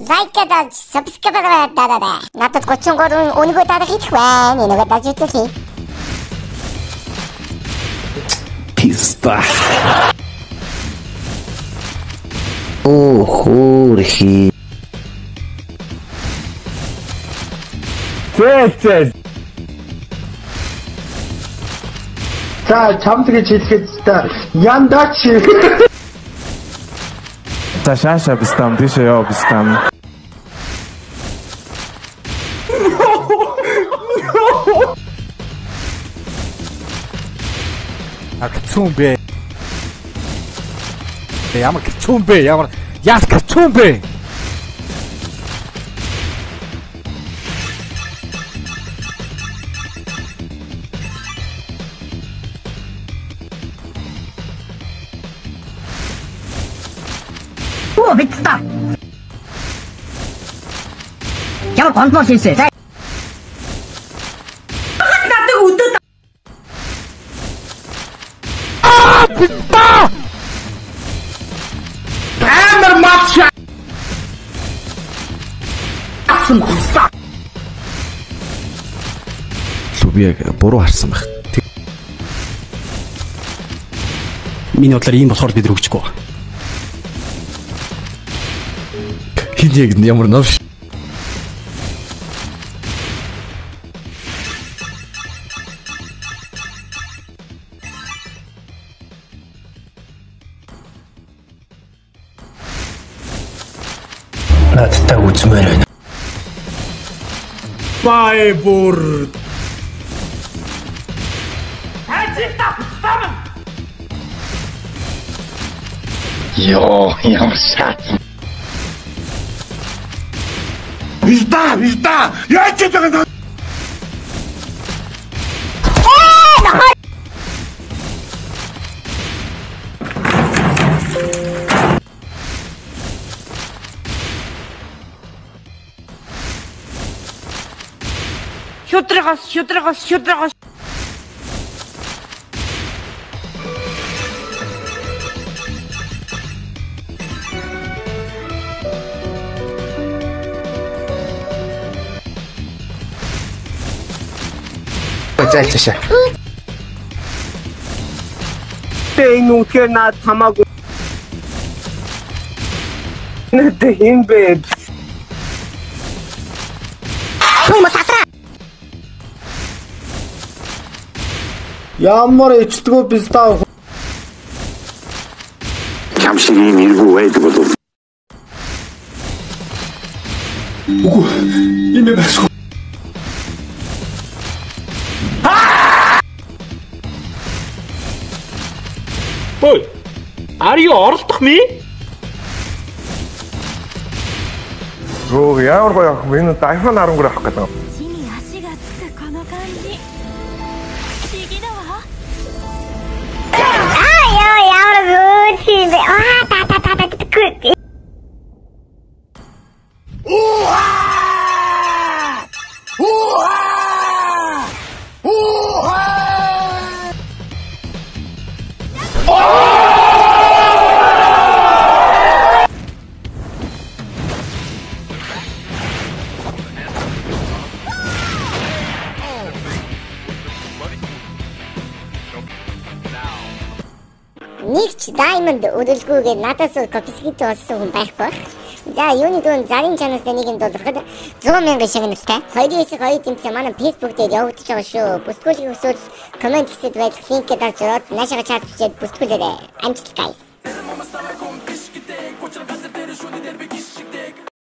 Лайк даж, subscribe дараарай. Надад 33 үнэгүй дарах их байна. Энийг даж үзье. Писта. Хөрхи. Зээ. За чамдгийг хэлэхэд яндач. За шааша бистам тийшээ яа бистам. Хэцүү бэ? Ямар хэцүү бэ? Ямар яас хэцүү бэ?我被打，叫我广播先生在。Пизда! Амар матч. Асмаа. Лүбийг буруу харсан байх. Миний бодлоор ийм болохоор бид рөгчихгүй. Хин яг ямар новш. Надтай үзмээр байна. Байбур. Ёо, ямар шат. Пизда. Яаж ч байгаа. Шудрагас. Зайлшаа. Тэ энэ үнхээр наад хамаагүй. Нэ хин бэ? Ямар ичдгүү писта. Чам шиг юм иргүү байдаг болов. Үгүй. Энэ басгүй. Ой. Are you оролдох ми? Руу ямар гоё ах вэ? Энэ iPhone 13 авах гэдэг. 地に足がつくこの感じ不思議だわямар бүүтээ. Та. Нэг ч diamond өрөлгүйгээр надаас копискит болсон хүн байхгүй. За юуны дуун зарын чанаас нэг юм долоход 100,000 шагналтай. 2-2 тэмцээн манай Facebook дээр явагдаж байгаа шүү. Бүсгүүлэх хүсвэл комент хийхэд байх линкээ дарж ороод наашаа чат бичээд бүсгүүлээрэй. Амжилт guys.